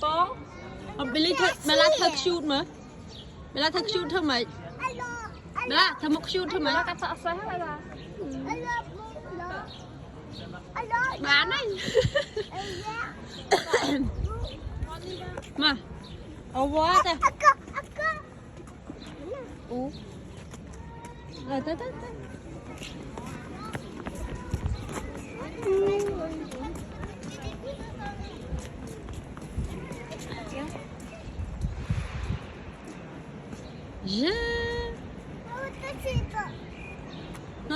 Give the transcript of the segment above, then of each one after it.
bóng Billy Bella thật shoot mà Bella thật shoot thôi mày Bella thật một shoot thôi mày cắt sợi xoay hết rồi bán đấy mà quá thế rồi tới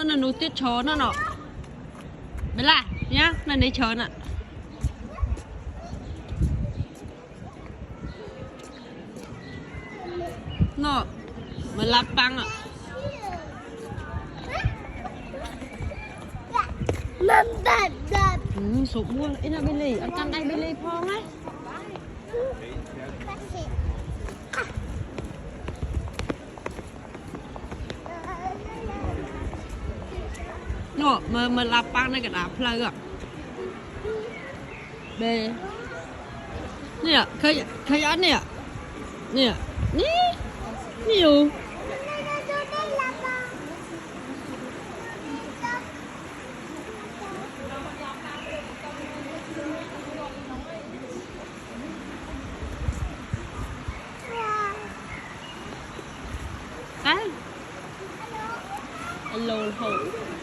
nó tiết chó nó bên lại nhá lần đấy chó nè nó mà lắp băng ạ sụp mua lại là bên lì ở căn đây bên lì phong ấy nó mà lắp băng này cái đá plug ạ bê nè khơi ăn nè nè nhiều hello